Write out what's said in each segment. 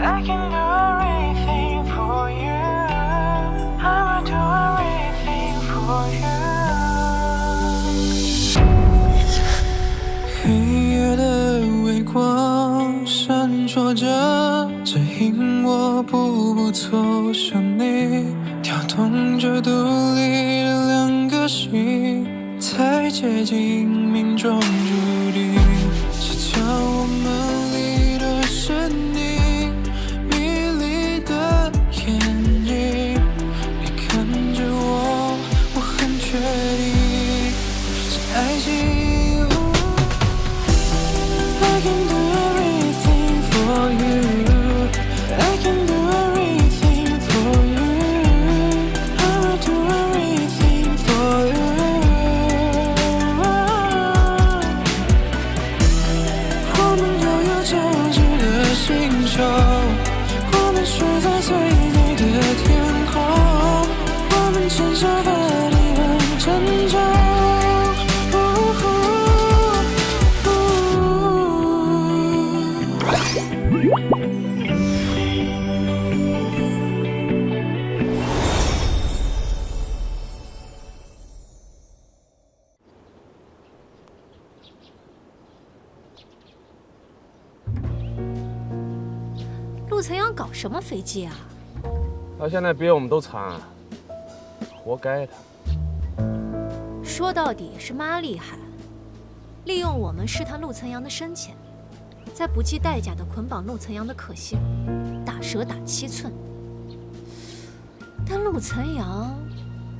I can do everything for you. I will do everything for you. 黑夜的微光闪烁着，指引我步步走向你，跳动着独立的两颗心，太接近命中注定，是将我们离的是你迷离的眼睛，你看着我，我很确定是爱情。I can do everything for you. I can do everything for you. I will do everything for you. 我们拥有交织的星球，我们睡在最美的天空，我们牵手的地很沉重。陆层阳搞什么飞机啊？他现在比我们都惨，活该的。说到底是妈厉害，利用我们试探陆层阳的深浅，再不计代价的捆绑陆层阳的可信，打蛇打7寸。但陆层阳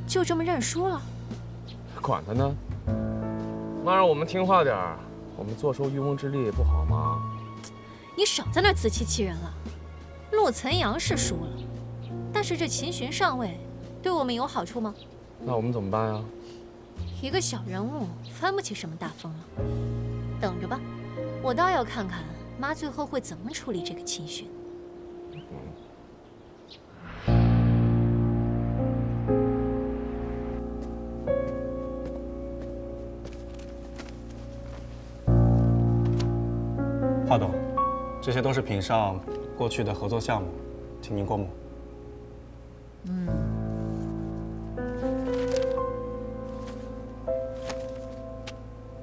就这么认输了？管他呢，那让我们听话点儿，我们坐收渔翁之利不好吗？你少在那儿自欺欺人了。陆层阳是输了，但是这秦巡上位，对我们有好处吗？那我们怎么办呀？一个小人物翻不起什么大风了。等着吧，我倒要看看妈最后会怎么处理这个秦巡。华董，这些都是品上过去的合作项目，请您过目。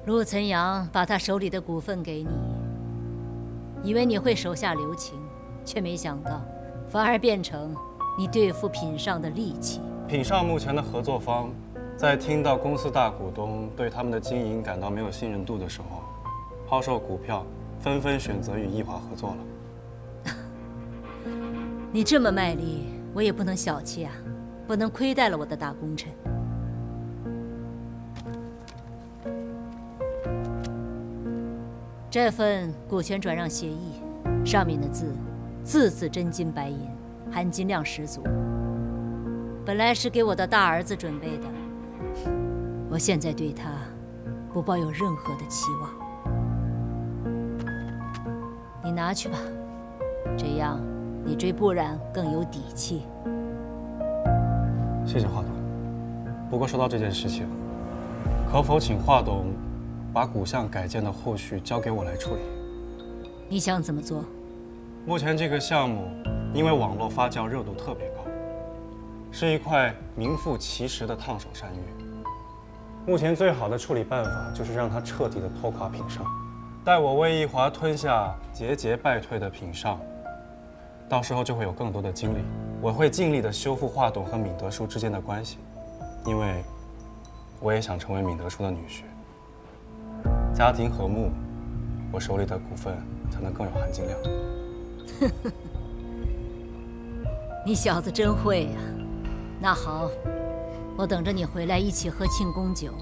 陆层阳把他手里的股份给你，以为你会手下留情，却没想到，反而变成你对付品上的利器。品上目前的合作方，在听到公司大股东对他们的经营感到没有信任度的时候，抛售股票，纷纷选择与易华合作了。你这么卖力，我也不能小气啊，不能亏待了我的大功臣。这份股权转让协议上面的字，字字真金白银，含金量十足。本来是给我的大儿子准备的，我现在对他不抱有任何的期望。你拿去吧，这样你追不染更有底气。谢谢华董。不过说到这件事情，可否请华董把股项改建的后续交给我来处理？你想怎么做？目前这个项目因为网络发酵热度特别高，是一块名副其实的烫手山芋。目前最好的处理办法就是让它彻底的拖垮品上，待我为易华吞下节节败退的品上，到时候就会有更多的精力。我会尽力的修复华董和闵德叔之间的关系，因为我也想成为闵德叔的女婿。家庭和睦，我手里的股份才能更有含金量。你小子真会呀！那好，我等着你回来一起喝庆功酒。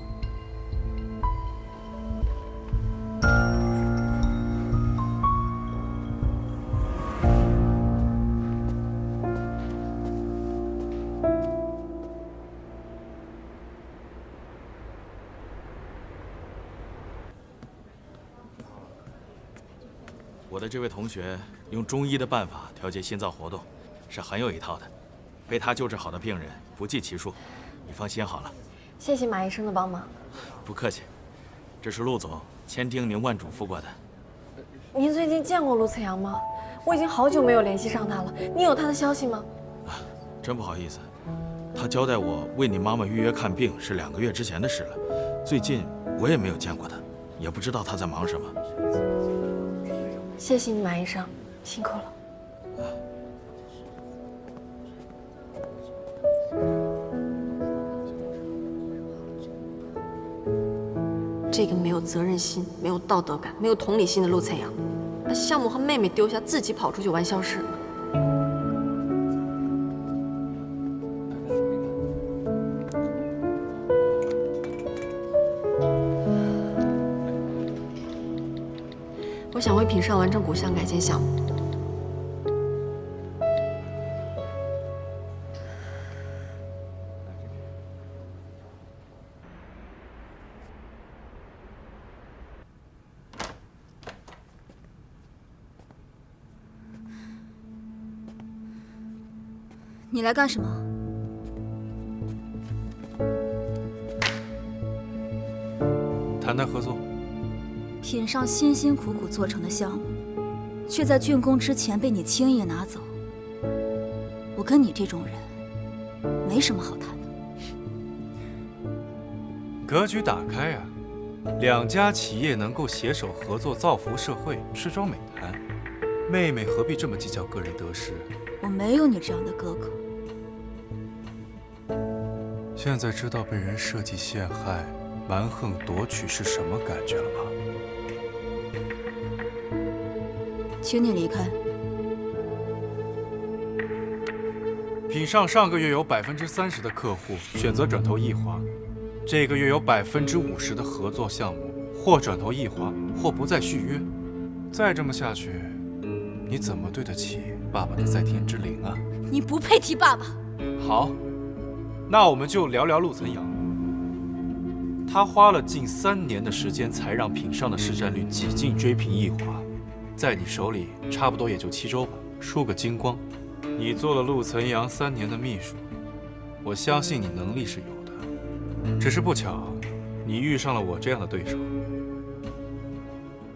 我的这位同学用中医的办法调节心脏活动，是很有一套的。被他救治好的病人不计其数，你放心好了。谢谢马医生的帮忙。不客气，这是陆总千叮咛万嘱咐过的。您最近见过陆子阳吗？我已经好久没有联系上他了，你有他的消息吗？真不好意思，他交代我为你妈妈预约看病是2个月之前的事了，最近我也没有见过他，也不知道他在忙什么。谢谢你，马医生，辛苦了。这个没有责任心、没有道德感、没有同理心的陆晨阳，把项目和妹妹丢下，自己跑出去玩消失。我想为品尚完成骨相改建项目。你来干什么？谈谈合作。品尚辛辛苦苦做成的项目，却在竣工之前被你轻易拿走。我跟你这种人，没什么好谈的。格局打开啊！2家企业能够携手合作，造福社会，是桩美谈。妹妹何必这么计较个人得失？我没有你这样的哥哥。现在知道被人设计陷害、蛮横夺取是什么感觉了吗？请你离开。品尚上个月有30%的客户选择转投易华，这个月有50%的合作项目或转投易华，或不再续约。再这么下去，你怎么对得起爸爸的在天之灵啊？你不配提爸爸。好，那我们就聊聊陆岑阳。他花了近3年的时间，才让品尚的市占率几近追平易华，在你手里差不多也就7周吧，输个精光。你做了陆岑阳3年的秘书，我相信你能力是有的，只是不巧，你遇上了我这样的对手。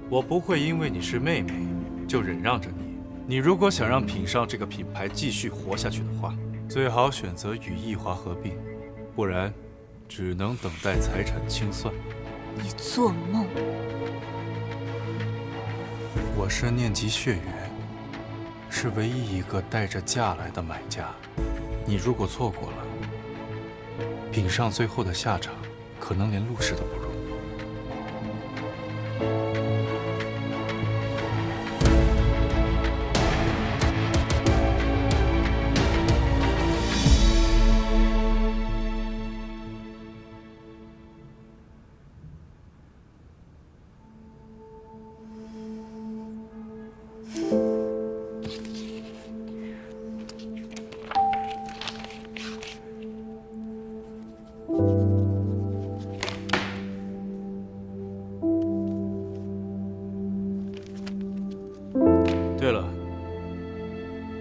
我不会因为你是妹妹就忍让着你。你如果想让品尚这个品牌继续活下去的话，最好选择与易华合并，不然只能等待财产清算。你做梦！我是念及血缘，是唯一一个带着价来的买家。你如果错过了，品尚最后的下场可能连陆氏都不如。对了，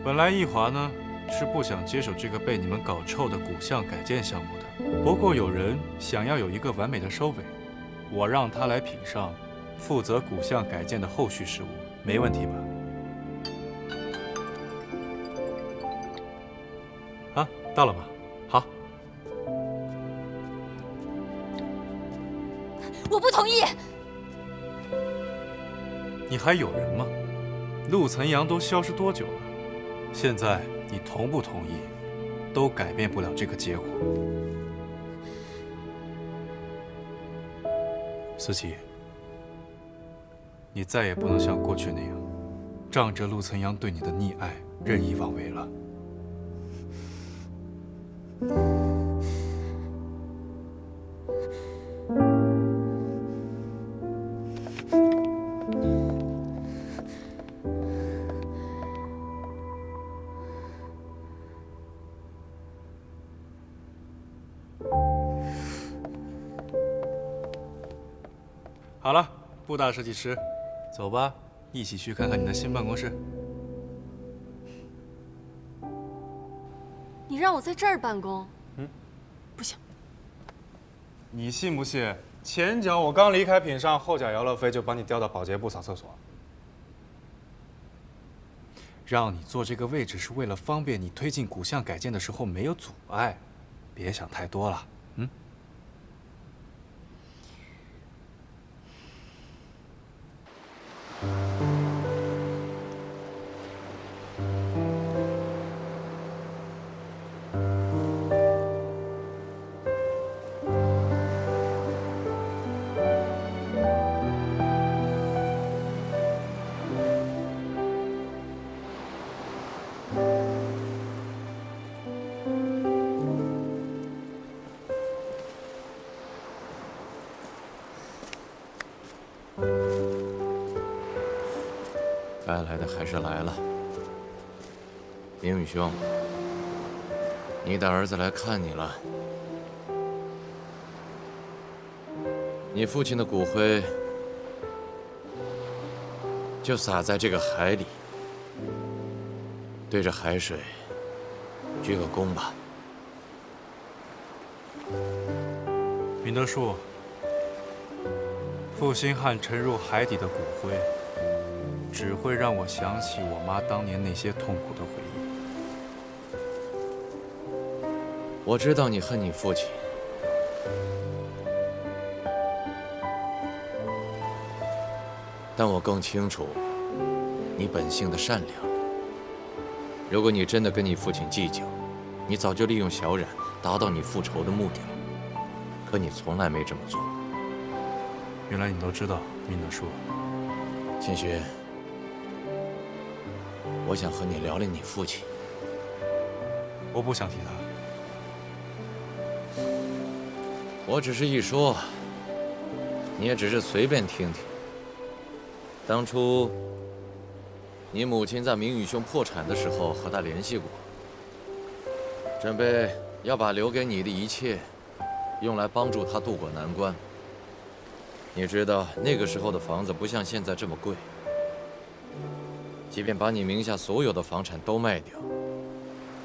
本来易华呢是不想接手这个被你们搞臭的骨相改建项目的，不过有人想要有一个完美的收尾，我让他来品尚，负责骨相改建的后续事务，没问题吧？啊，到了吗？好。我不同意。你还有人吗？陆岑阳都消失多久了？现在你同不同意，都改变不了这个结果。思琪，你再也不能像过去那样，仗着陆岑阳对你的溺爱任意妄为了。好了，布大设计师，走吧，一起去看看你的新办公室。你让我在这儿办公？不行。你信不信？前脚我刚离开品尚，后脚姚乐飞就把你调到保洁部扫厕所。让你坐这个位置是为了方便你推进古巷改建的时候没有阻碍，别想太多了。该来的还是来了。明宇兄，你的儿子来看你了。你父亲的骨灰就撒在这个海里，对着海水鞠个躬吧。明德树，负心汉沉入海底的骨灰，只会让我想起我妈当年那些痛苦的回忆。我知道你恨你父亲，但我更清楚你本性的善良。如果你真的跟你父亲计较，你早就利用小冉达到你复仇的目的了。可你从来没这么做。原来你都知道，明德树。千寻，我想和你聊聊你父亲。我不想提他。我只是一说，你也只是随便听听。当初，你母亲在明宇兄破产的时候和他联系过，准备要把留给你的一切，用来帮助他渡过难关。你知道那个时候的房子不像现在这么贵，即便把你名下所有的房产都卖掉，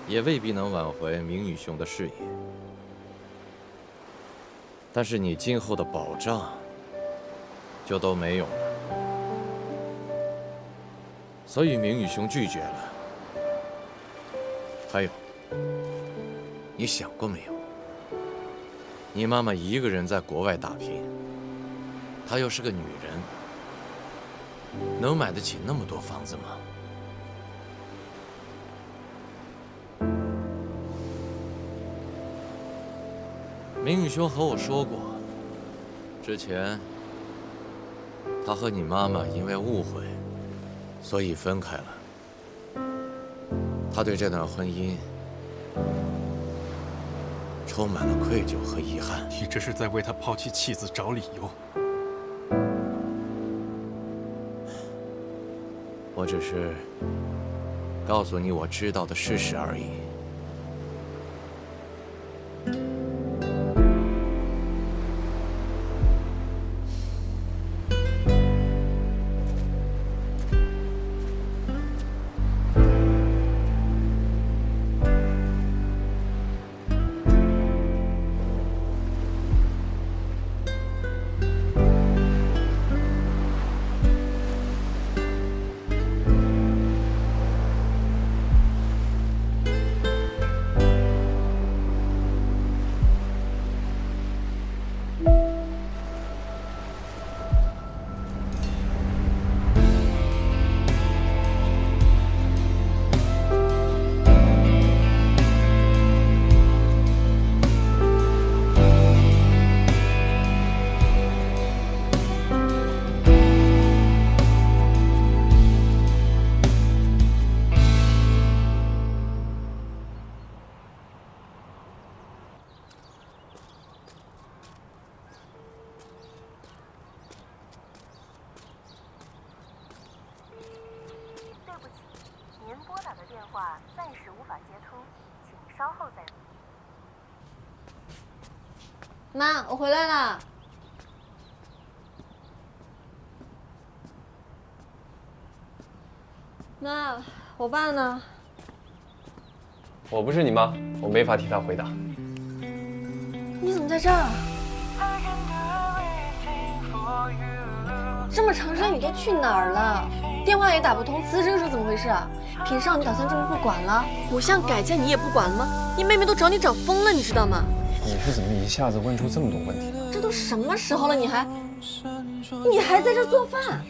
也未必能挽回明宇兄的事业。但是你今后的保障就都没有了，所以明宇兄拒绝了。还有，你想过没有？你妈妈一个人在国外打拼，她又是个女人，能买得起那么多房子吗？明宇兄和我说过，之前他和你妈妈因为误会，所以分开了。他对这段婚姻充满了愧疚和遗憾。你这是在为他抛弃妻子找理由。我只是告诉你我知道的事实而已。妈，我回来了。妈，我爸呢？我不是你妈，我没法替他回答。你怎么在这儿？这么长时间你都去哪儿了？电话也打不通，辞职是怎么回事啊？品少，你打算这么不管了？古巷改建你也不管了吗？你妹妹都找你找疯了，你知道吗？你是怎么一下子问出这么多问题？这都什么时候了，你还在这做饭？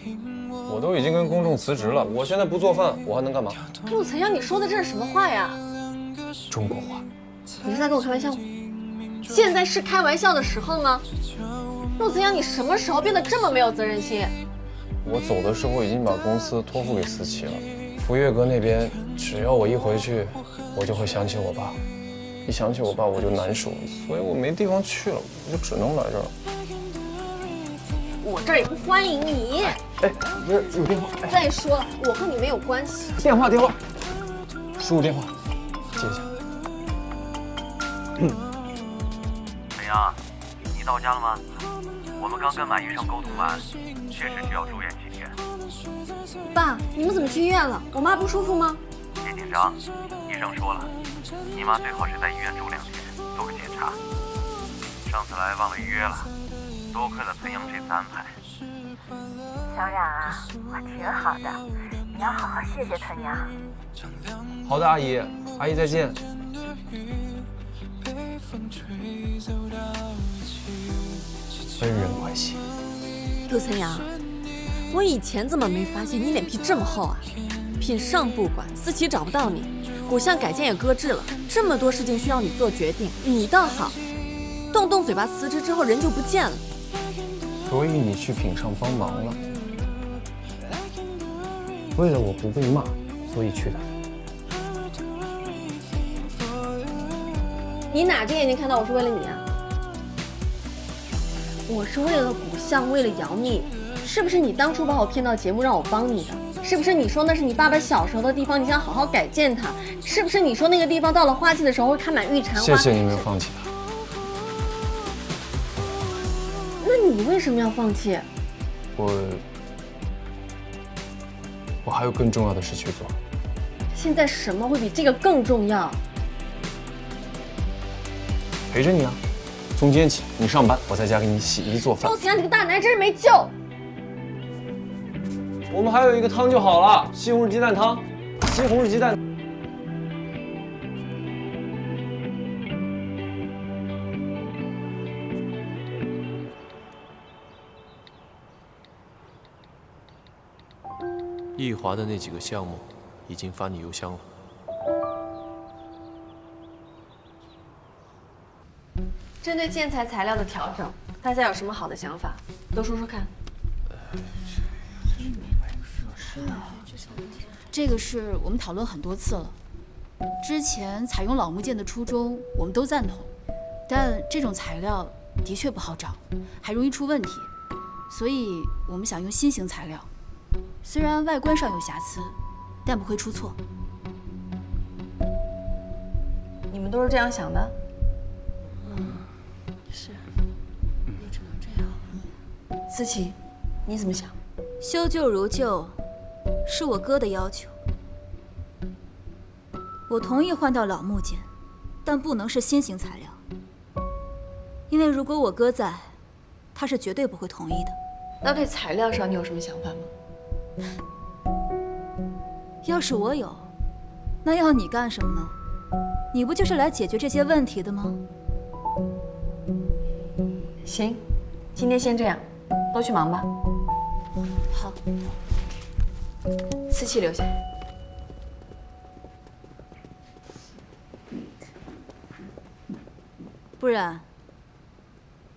我都已经跟公众辞职了，我现在不做饭，我还能干嘛？陆晨阳，你说的这是什么话呀？中国话。你是在跟我开玩笑吗？现在是开玩笑的时候吗？陆晨阳，你什么时候变得这么没有责任心？我走的时候已经把公司托付给思琪了。福月阁那边，只要我一回去，我就会想起我爸。一想起我爸，我就难受，所以我没地方去了，我就只能来这儿了。我这儿也不欢迎你。哎，不是有电话。再说了，我和你没有关系。电话，输入电话，接一下。陈阳，你到家了吗？我们刚跟马医生沟通完，确实需要住院几天。爸，你们怎么去医院了？我妈不舒服吗？别紧张，医生说了，你妈最好是在医院住2天，做个检查。上次来忘了预约了，多亏了崔阳这次安排。小冉啊，我挺好的，你要好好谢谢陈阳。好的，阿姨，阿姨再见。恩人关系。陆晨阳，我以前怎么没发现你脸皮这么厚啊？品上不管，思琪找不到你，古巷改建也搁置了，这么多事情需要你做决定，你倒好，动嘴巴辞职之后人就不见了。所以你去品上帮忙了，为了我不被骂，所以去的。你哪只眼睛看到我是为了你啊？我是为了古巷，为了姚蜜，是不是你当初把我骗到节目让我帮你的？是不是你说那是你爸爸小时候的地方，你想好好改建它？是不是你说那个地方到了花季的时候会开满玉蝉花？谢谢你没有放弃它。那你为什么要放弃？我还有更重要的事去做。现在什么会比这个更重要？陪着你啊，从今天起你上班，我在家给你洗衣做饭。陆子阳，你个大男人真是没救！我们还有一个汤就好了，西红柿鸡蛋汤，西红柿鸡蛋。易华的那几个项目已经发你邮箱了。针对建材材料的调整，大家有什么好的想法，都说说看。这个是我们讨论很多次了。之前采用老木件的初衷，我们都赞同，但这种材料的确不好找，还容易出问题，所以我们想用新型材料。虽然外观上有瑕疵，但不会出错。你们都是这样想的？是，也只能这样。思琪，你怎么想？修旧如旧，是我哥的要求。我同意换到老木件，但不能是新型材料，因为如果我哥在，他是绝对不会同意的。那对材料上你有什么想法吗？要是我有，那要你干什么呢？你不就是来解决这些问题的吗？行，今天先这样，都去忙吧。好，思琪留下。不然，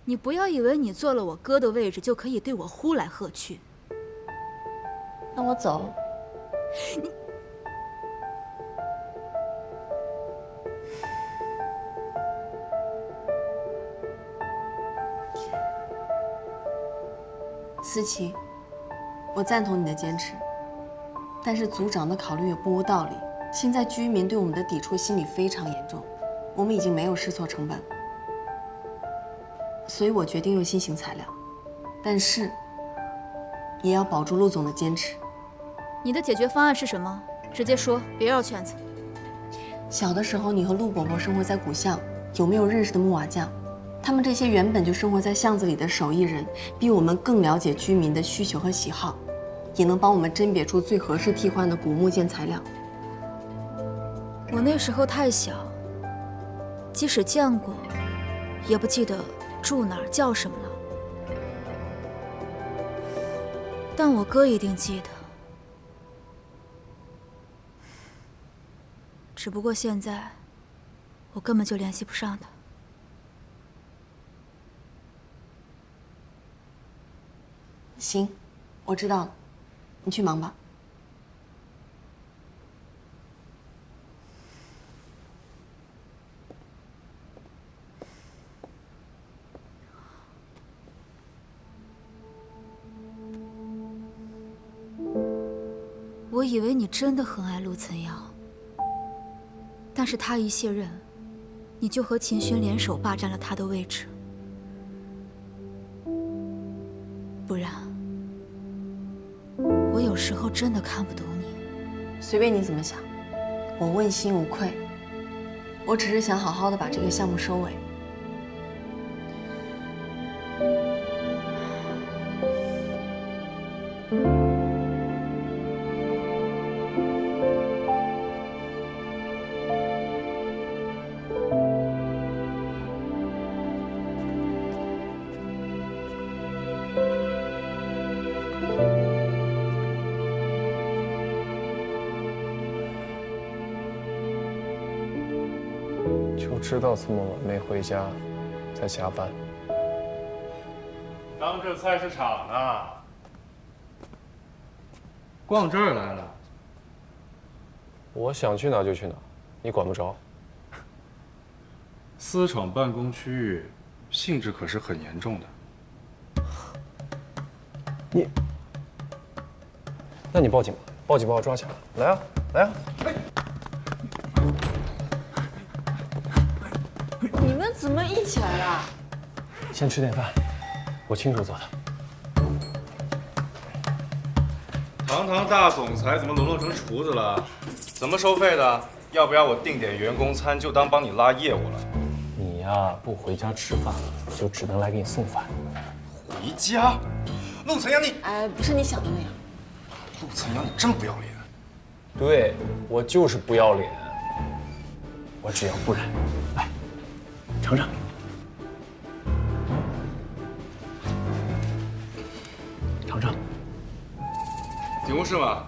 你不要以为你坐了我哥的位置就可以对我呼来喝去。那我走。你。思琪，我赞同你的坚持，但是组长的考虑也不无道理。现在居民对我们的抵触心理非常严重，我们已经没有试错成本，所以我决定用新型材料，但是也要保住陆总的坚持。你的解决方案是什么？直接说，别绕圈子。小的时候，你和陆伯伯生活在古巷，有没有认识的木瓦匠？他们这些原本就生活在巷子里的手艺人，比我们更了解居民的需求和喜好，也能帮我们甄别出最合适替换的古木件材料。我那时候太小，即使见过，也不记得住哪儿叫什么了。但我哥一定记得，只不过现在我根本就联系不上他。行，我知道了，你去忙吧。我以为你真的很爱陆岑瑶，但是他一卸任，你就和秦轩联手霸占了他的位置。不然，我有时候真的看不懂你。随便你怎么想，我问心无愧。我只是想好好的把这个项目收尾。就知道这么晚没回家，在加班。当这菜市场呢，逛这儿来了。我想去哪就去哪，你管不着。私闯办公区域，性质可是很严重的。那你报警吧，报警把我抓起来。来啊，来啊！你们怎么一起来了？先吃点饭，我亲手做的。堂堂大总裁怎么沦落成厨子了？怎么收费的？要不要我订点员工餐，就当帮你拉业务了？你呀，不回家吃饭，我就只能来给你送饭。回家？陆岑阳，你……哎，不是你想的那样。陆岑阳，你真不要脸！对，我就是不要脸。我只要不然，来，尝尝。尝尝。警务室吗？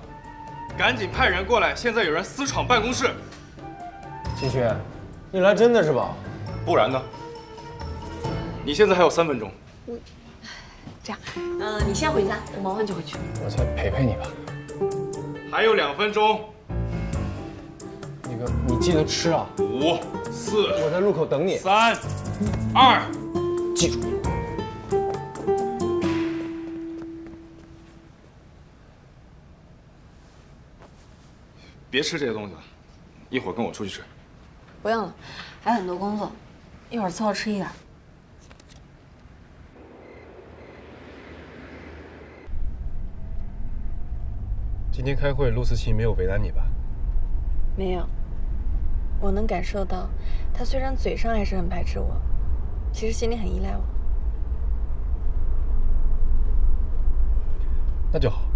赶紧派人过来！现在有人私闯办公室。秦轩，你来真的是吧？不然呢？你现在还有3分钟。这样，你先回家，我忙完就回去。我再陪陪你吧。还有2分钟。那个，你记得吃啊。5、4，我在路口等你。3、2，记住。别吃这些东西了，一会儿跟我出去吃。不用了，还有很多工作，一会儿凑合吃一点。今天开会，陆思琪没有为难你吧？没有，我能感受到，他虽然嘴上还是很排斥我，其实心里很依赖我。那就好。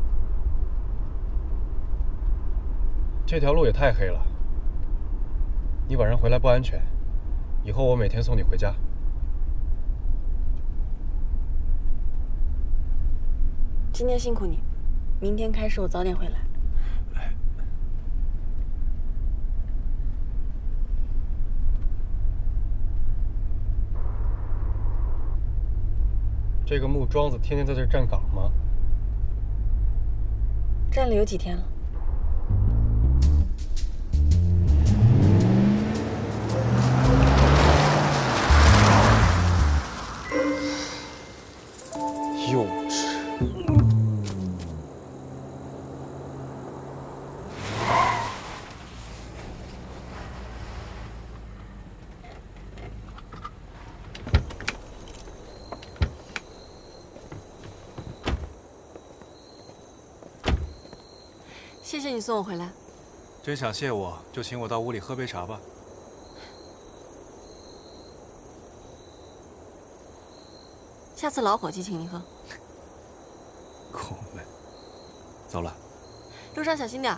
这条路也太黑了，你晚上回来不安全。以后我每天送你回家。今天辛苦你，明天开始我早点回来。这个木桩子天天在这站岗吗？站了有几天了。幼稚。谢谢你送我回来。真想谢我，就请我到屋里喝杯茶吧。这样，你先回家，我忙完就回去。我才陪陪你吧。还有2分钟。你记得吃啊。5、4，我在路口等你。3、2，记住。别吃这些东西了，一会儿跟我出去吃。行，下次老伙计请你喝。狗们，走了。路上小心点。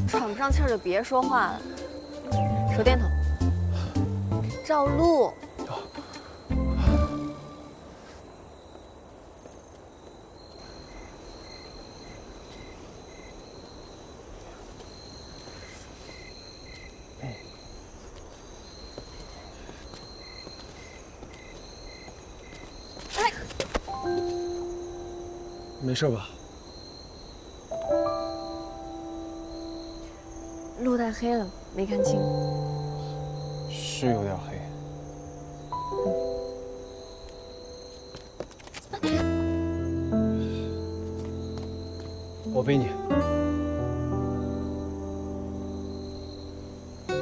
喘不上气儿就别说话了，手电筒，照路。没事吧？路太黑了，没看清。是有点黑。我背你。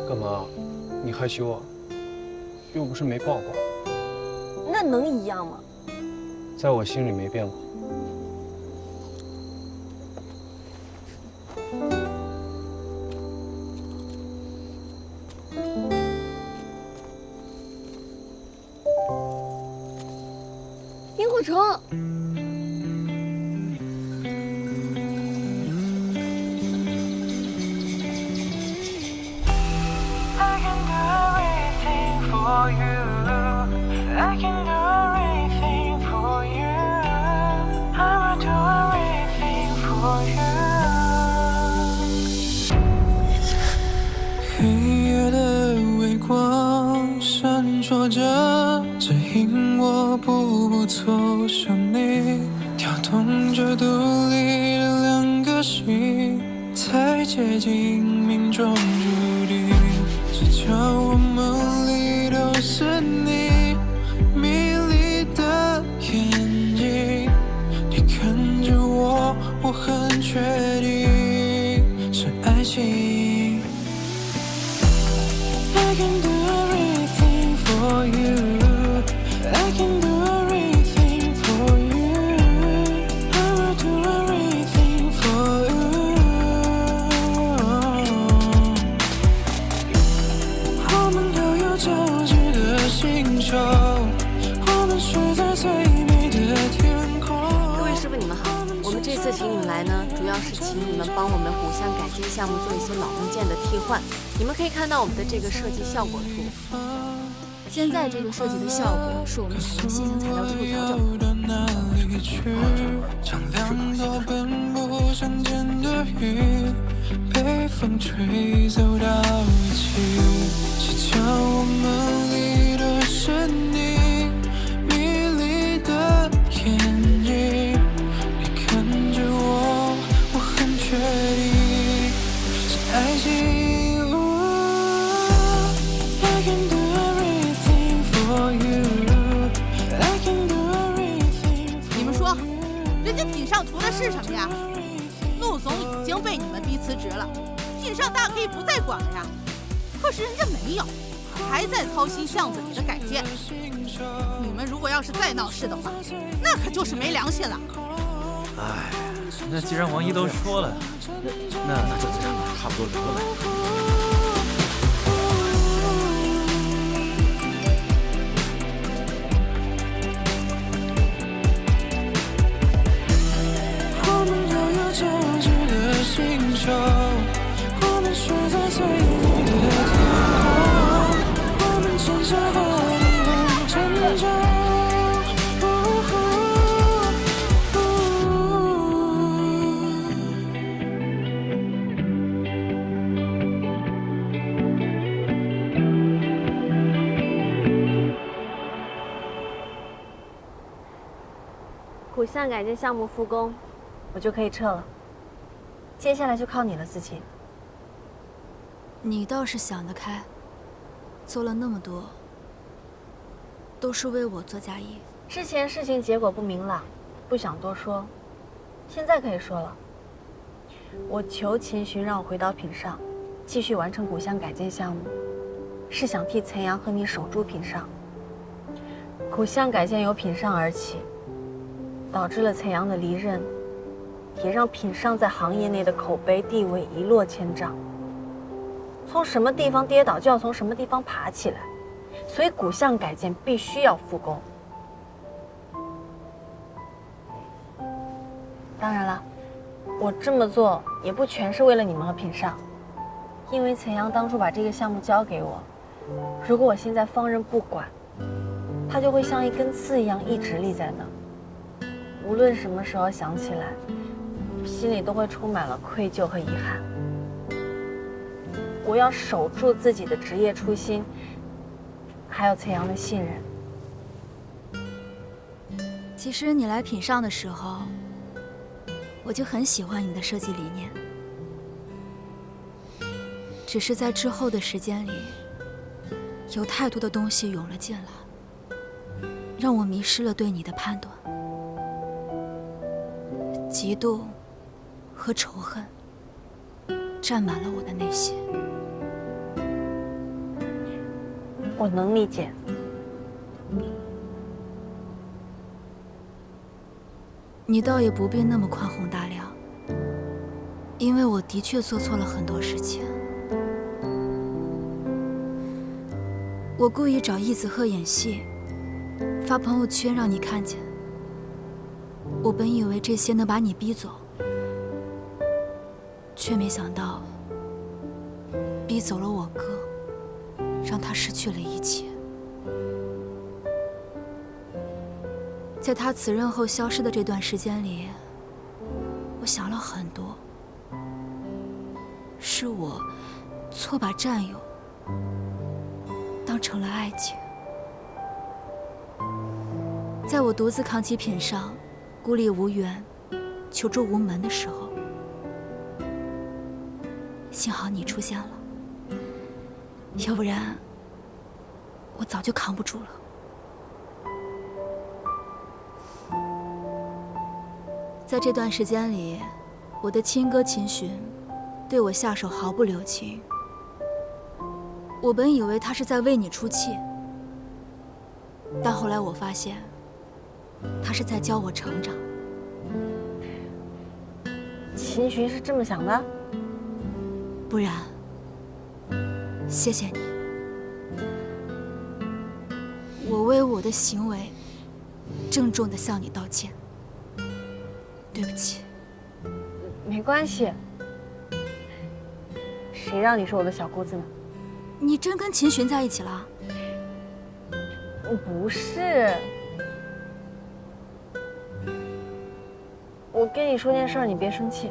干嘛？你害羞啊？又不是没抱过。那能一样吗？在我心里没变过。萤火虫。黑夜的微光闪烁着，指引我步步走向你，跳动着独立的两个心，太接近命中注定，只叫我梦里都是你迷离的眼睛，你看着我，我很确定是爱情。I can do everything for you. I can do everything for you. I will do everything for you. 我们都有交织的星球，我们睡在最美的天空。各位师傅，你们好。我们这次请你们来呢，主要是请你们帮我们古巷改建项目做一些老物件的替换。你们可以看到我们的这个设计效果图。现在这个设计的效果是我们采用新型材料之后调整的。像两朵本不相见的云，被风吹走到一起，只叫我梦里都是你迷离的眼睛，你看着我，我很确定是爱情。I can do everything for you. I can do everything for you. 你们说，人家品上图的是什么呀？陆总已经被你们逼辞职了，品上大可以不再管了呀。可是人家没有，还在操心巷子里的改建。你们如果要是再闹事的话，那可就是没良心了。哎，那既然王姨都说了，那就这样吧，差不多得了呗。星球，我们睡在最美的天空，我们牵手和你很成长。古巷改建项目复工，我就可以撤了。接下来就靠你了，思琪。你倒是想得开，做了那么多，都是为我做嫁衣。之前事情结果不明朗，不想多说，现在可以说了。我求秦巡让我回到品上，继续完成古巷改建项目，是想替岑阳和你守住品上。古巷改建由品上而起，导致了陈阳的离任，也让品上在行业内的口碑地位一落千丈。从什么地方跌倒，就要从什么地方爬起来，所以古巷改建必须要复工。当然了，我这么做也不全是为了你们和品上，因为陈阳当初把这个项目交给我，如果我现在放任不管，它就会像一根刺一样一直立在那，无论什么时候想起来，心里都会充满了愧疚和遗憾。我要守住自己的职业初心，还有陈阳的信任。其实你来品上的时候，我就很喜欢你的设计理念，只是在之后的时间里，有太多的东西涌了进来，让我迷失了对你的判断。嫉妒和仇恨占满了我的内心。我能理解。你倒也不必那么宽宏大量，因为我的确做错了很多事情。我故意找易子赫演戏，发朋友圈让你看见。我本以为这些能把你逼走，却没想到逼走了我哥，让他失去了一切。在他辞任后消失的这段时间里，我想了很多。是我错把战友当成了爱情。在我独自扛起品上，孤立无援、求助无门的时候，幸好你出现了，要不然我早就扛不住了。在这段时间里，我的亲哥秦寻对我下手毫不留情。我本以为他是在为你出气，但后来我发现，他是在教我成长。秦寻是这么想的？不然，谢谢你，我为我的行为郑重地向你道歉。对不起。没关系，谁让你是我的小姑子呢？你真跟秦寻在一起了？不是，我跟你说件事儿，你别生气。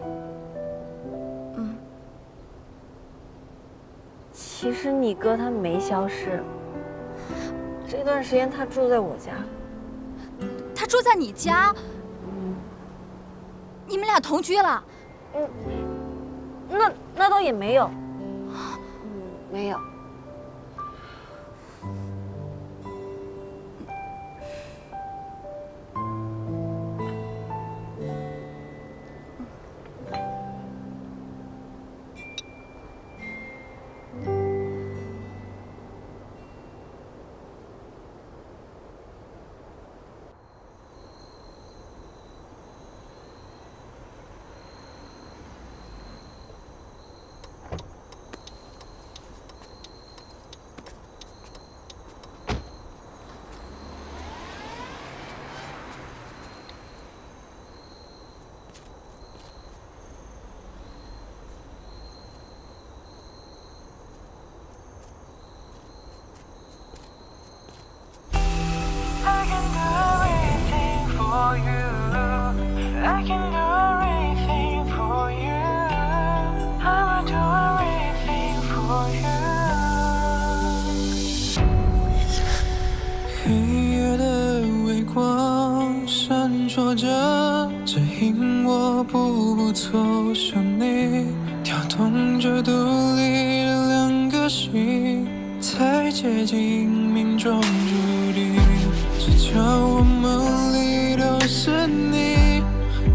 其实你哥他没消失，这段时间他住在我家。他住在你家？你们俩同居了？那倒也没有，没有。黑夜的微光闪烁着，指引我步步走向你，跳动着独立的两个心，太接近命中注定，只叫我梦里都是你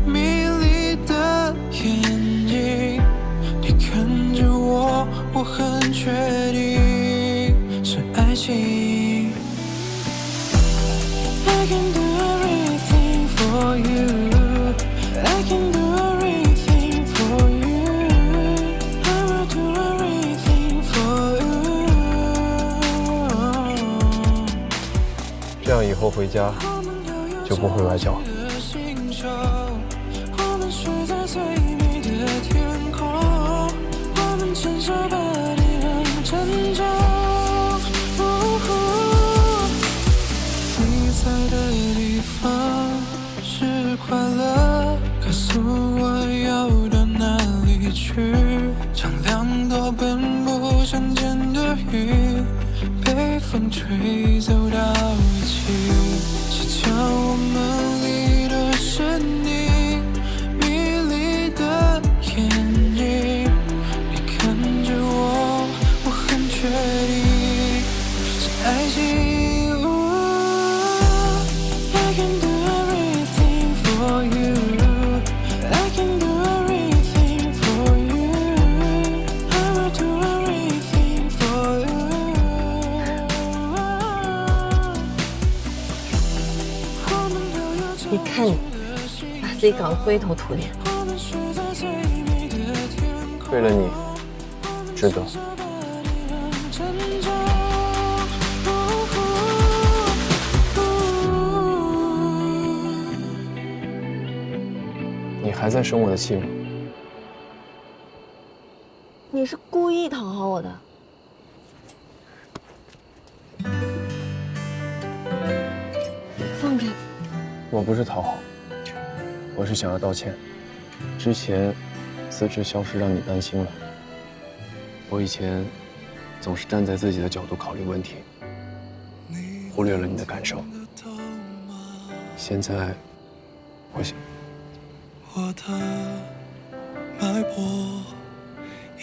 迷离的眼睛，你看着我，我很确定是爱情。回家，就不会崴脚。你在的地方是快乐，告诉我要到哪里去。像两朵本不相见的云，被风吹走到一起。是将我们离的是你迷离的眼睛，你看着我，我很确定是爱情。I can do everything for you. I can do everything for you. I will do everything for you. 你看你，把自己搞得灰头土脸。为了你，值得。你还在生我的气吗？你是故意讨好我的。放开！我不是讨好，我是想要道歉。之前辞职消失让你担心了。我以前总是站在自己的角度考虑问题，忽略了你的感受。现在，我想。我的脉搏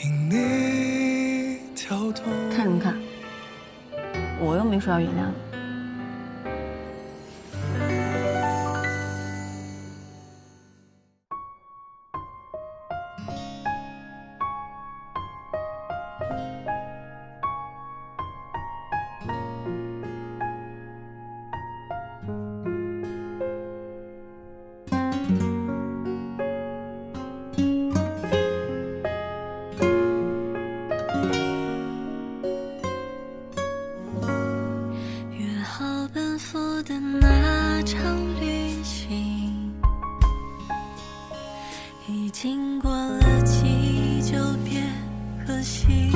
因你跳动。看什么看？我又没说要原谅你。已经过了期，就别可惜。